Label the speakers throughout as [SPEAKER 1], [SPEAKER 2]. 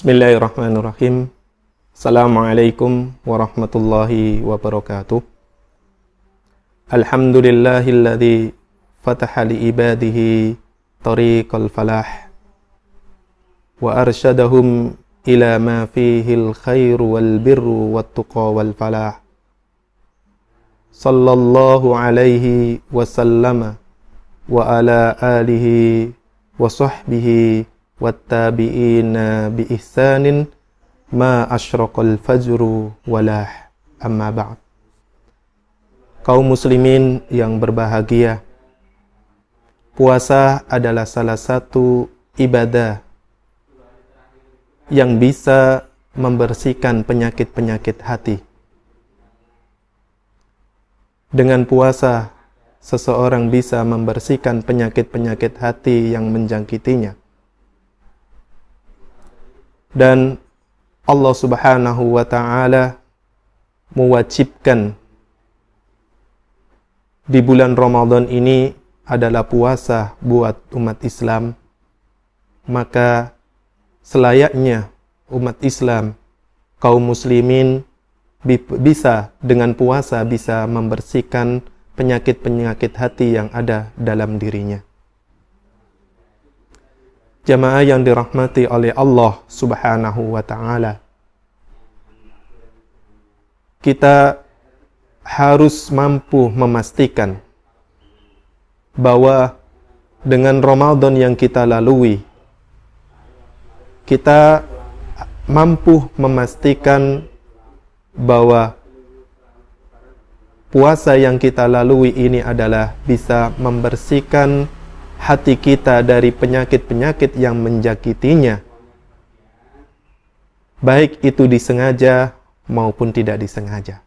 [SPEAKER 1] Bismillahirrahmanirrahim. Assalamualaikum warahmatullahi wabarakatuh. Alhamdulillahilladzi fataha li ibadihi tariqal falah wa arsyadahum ila ma fihil khairu wal birru wat tuqa wal falah. Sallallahu alaihi wasallama wa ala alihi wa sahbihi wattabi'ina bi ihsanin ma asyraqal fajru walah, amma ba'd. Kaum muslimin yang berbahagia, puasa adalah salah satu ibadah yang bisa membersihkan penyakit-penyakit hati. Dengan puasa, seseorang bisa membersihkan penyakit-penyakit hati yang menjangkitinya. Dan Allah Subhanahu wa ta'ala mewajibkan di bulan Ramadan ini adalah puasa buat umat Islam. Maka selayaknya umat Islam, kaum muslimin bisa dengan puasa bisa membersihkan penyakit-penyakit hati yang ada dalam dirinya. Jamaah yang dirahmati oleh Allah Subhanahu wa ta'ala, kita harus mampu memastikan bahwa dengan Ramadan yang kita lalui, kita mampu memastikan bahwa puasa yang kita lalui ini adalah bisa membersihkan hati kita dari penyakit-penyakit yang menjangkitinya, baik itu disengaja maupun tidak disengaja.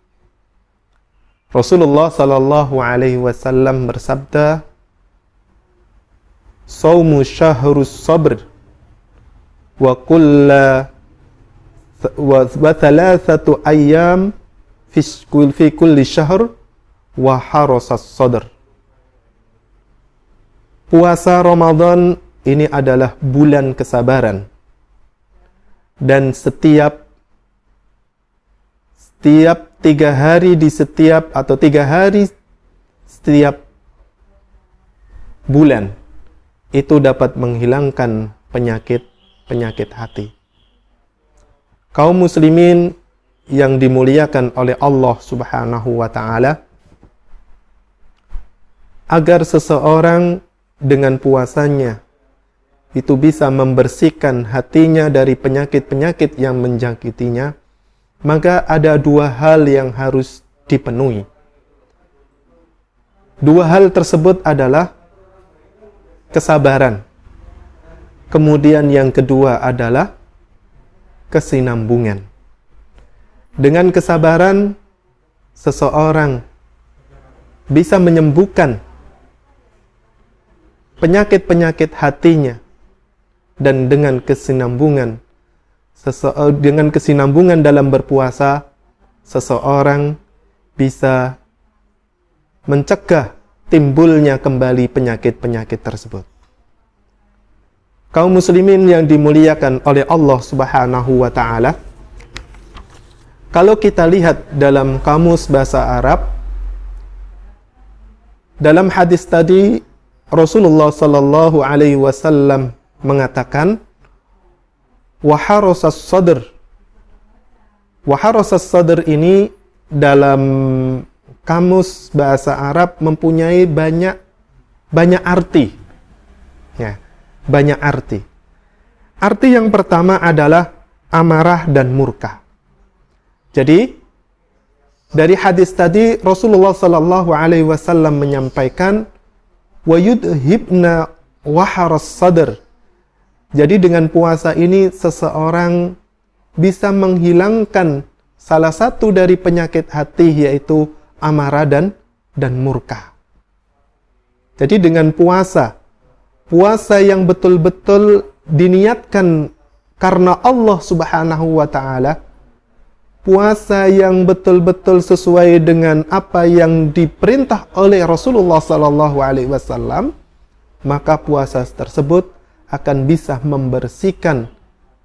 [SPEAKER 1] Rasulullah sallallahu alaihi wasallam bersabda, "Shaumu syahrus sabr wa thalathatu ayyam fi kulli syahr wa harasas sadr." Puasa Ramadan ini adalah bulan kesabaran, dan setiap 3 hari di setiap bulan itu dapat menghilangkan penyakit hati. Kaum muslimin yang dimuliakan oleh Allah Subhanahu wa ta'ala, agar seseorang dengan puasanya itu bisa membersihkan hatinya dari penyakit-penyakit yang menjangkitinya, maka ada 2 hal yang harus dipenuhi. 2 hal tersebut adalah kesabaran. Kemudian yang kedua adalah kesinambungan. Dengan kesabaran, seseorang bisa menyembuhkan penyakit-penyakit hatinya, dan dengan kesinambungan dalam berpuasa, seseorang bisa mencegah timbulnya kembali penyakit-penyakit tersebut. Kaum muslimin yang dimuliakan oleh Allah Subhanahu wa ta'ala, kalau kita lihat dalam kamus bahasa Arab, dalam hadis tadi Rasulullah sallallahu alaihi wasallam mengatakan waharasas sadr. Waharasas sadr ini dalam kamus bahasa Arab mempunyai banyak arti. Ya, banyak arti. Arti yang pertama adalah amarah dan murka. Jadi dari hadis tadi Rasulullah sallallahu alaihi wasallam menyampaikan wa yudhibna waharas sadr. Jadi dengan puasa ini seseorang bisa menghilangkan salah satu dari penyakit hati, yaitu amarah dan murka. Jadi dengan puasa yang betul-betul diniatkan karena Allah Subhanahu wa ta'ala, puasa yang betul-betul sesuai dengan apa yang diperintah oleh Rasulullah sallallahu alaihi wasallam, maka puasa tersebut akan bisa membersihkan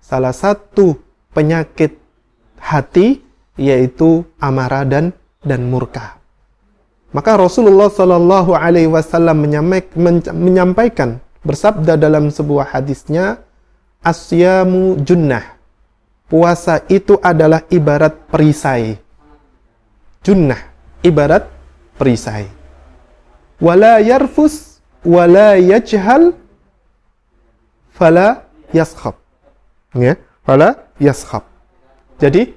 [SPEAKER 1] salah satu penyakit hati, yaitu amarah dan murka. Maka Rasulullah Shallallahu Alaihi Wasallam menyampaikan, bersabda dalam sebuah hadisnya, asyamu junnah, puasa itu adalah ibarat perisai. Junnah, ibarat perisai. Wala yarfus wala yajhal fala yaskhab. Ya, fala yaskhab. Jadi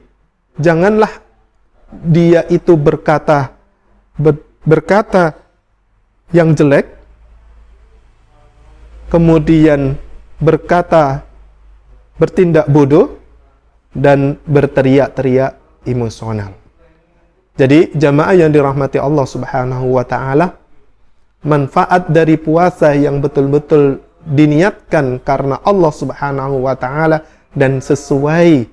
[SPEAKER 1] janganlah dia itu berkata yang jelek, kemudian bertindak bodoh, dan berteriak-teriak emosional. Jadi jamaah yang dirahmati Allah Subhanahu wa Ta'ala, manfaat dari puasa yang betul-betul diniatkan karena Allah Subhanahu wa Ta'ala dan sesuai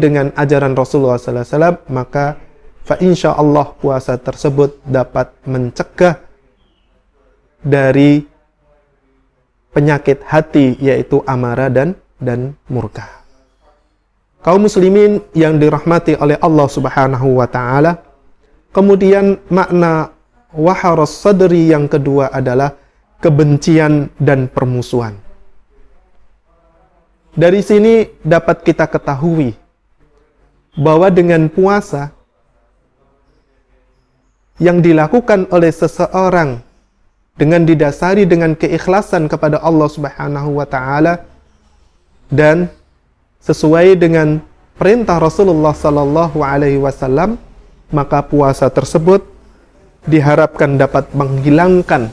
[SPEAKER 1] dengan ajaran Rasulullah sallallahu alaihi wasallam, maka fa insyaallah puasa tersebut dapat mencegah dari penyakit hati, yaitu amarah dan murka. Kaum muslimin yang dirahmati oleh Allah Subhanahu wa Ta'ala, kemudian makna waharas sadri yang kedua adalah kebencian dan permusuhan. Dari sini dapat kita ketahui bahwa dengan puasa yang dilakukan oleh seseorang dengan didasari dengan keikhlasan kepada Allah Subhanahu wa Ta'ala dan sesuai dengan perintah Rasulullah sallallahu alaihi wasallam, maka puasa tersebut diharapkan dapat menghilangkan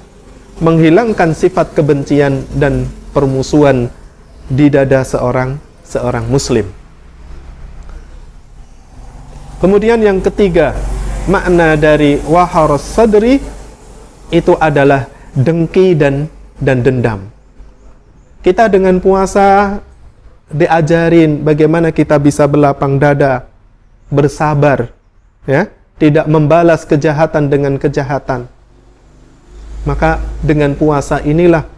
[SPEAKER 1] sifat kebencian dan permusuhan di dada seorang muslim. Kemudian yang ketiga, makna dari waharas sadri itu adalah dengki dan dendam. Kita dengan puasa diajarin bagaimana kita bisa berlapang dada, bersabar, ya, tidak membalas kejahatan dengan kejahatan. Maka dengan puasa inilah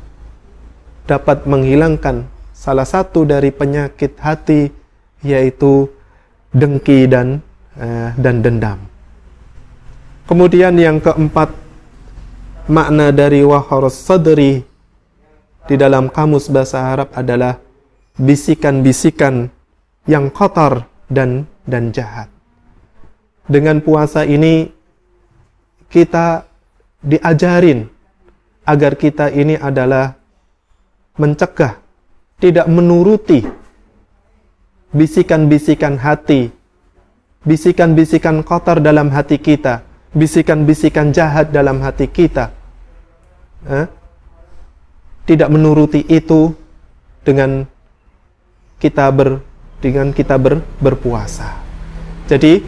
[SPEAKER 1] dapat menghilangkan salah satu dari penyakit hati, yaitu dengki dan dendam. Kemudian yang keempat, makna dari waharas sadri di dalam kamus bahasa Arab adalah bisikan-bisikan yang kotor dan jahat. Dengan puasa ini kita diajarin agar kita ini adalah mencegah, tidak menuruti bisikan-bisikan hati, bisikan-bisikan kotor dalam hati kita, bisikan-bisikan jahat dalam hati kita. Tidak menuruti itu dengan kita berpuasa. Jadi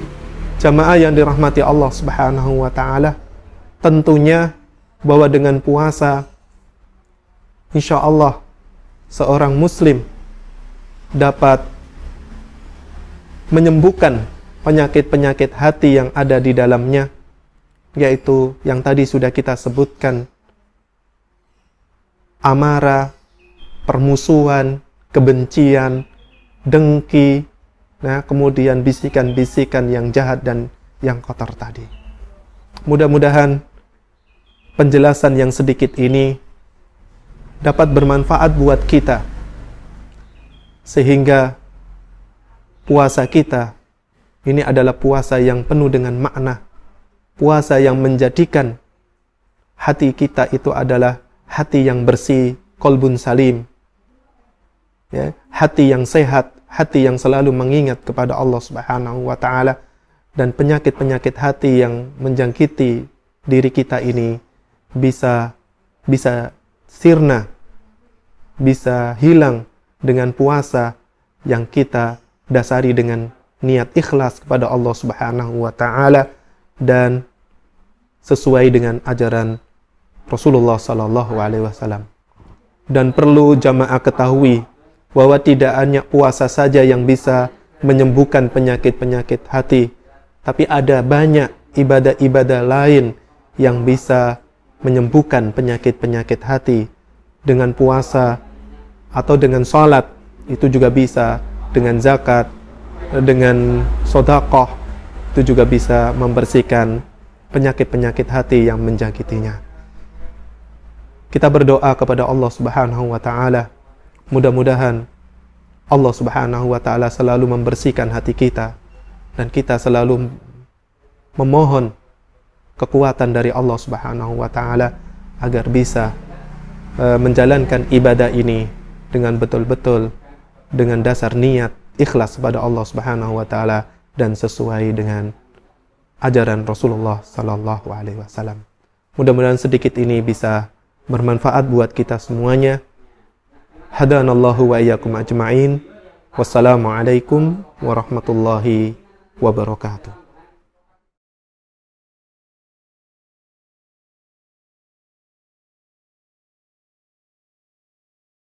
[SPEAKER 1] jamaah yang dirahmati Allah Subhanahu wa Ta'ala, tentunya bahwa dengan puasa insya Allah seorang muslim dapat menyembuhkan penyakit-penyakit hati yang ada di dalamnya, yaitu yang tadi sudah kita sebutkan, amarah, permusuhan, kebencian, dengki, kemudian bisikan-bisikan yang jahat dan yang kotor tadi. Mudah-mudahan penjelasan yang sedikit ini dapat bermanfaat buat kita, sehingga puasa kita ini adalah puasa yang penuh dengan makna, puasa yang menjadikan hati kita itu adalah hati yang bersih, qalbun salim, ya, hati yang sehat, hati yang selalu mengingat kepada Allah Subhanahu wa Ta'ala, dan penyakit-penyakit hati yang menjangkiti diri kita ini bisa sirna, bisa hilang dengan puasa yang kita dasari dengan niat ikhlas kepada Allah Subhanahu wa Ta'ala dan sesuai dengan ajaran Rasulullah sallallahu alaihi wasallam. Dan perlu jamaah ketahui bahwa tidak hanya puasa saja yang bisa menyembuhkan penyakit-penyakit hati, tapi ada banyak ibadah-ibadah lain yang bisa menyembuhkan penyakit-penyakit hati. Dengan puasa atau dengan salat itu juga bisa dengan zakat, dengan sedekah, itu juga bisa membersihkan penyakit-penyakit hati yang menjangkitinya. Kita berdoa kepada Allah Subhanahu wa taala, mudah-mudahan Allah Subhanahu wa taala selalu membersihkan hati kita dan kita selalu memohon kekuatan dari Allah Subhanahu wa taala agar bisa menjalankan ibadah ini dengan betul-betul dengan dasar niat ikhlas kepada Allah Subhanahu wa taala dan sesuai dengan ajaran Rasulullah sallallahu alaihi wasallam. Mudah-mudahan sedikit ini bisa bermanfaat buat kita semuanya. Hadanallahu wa iyyakum ajma'in. Wassalamualaikum warahmatullahi wabarakatuh.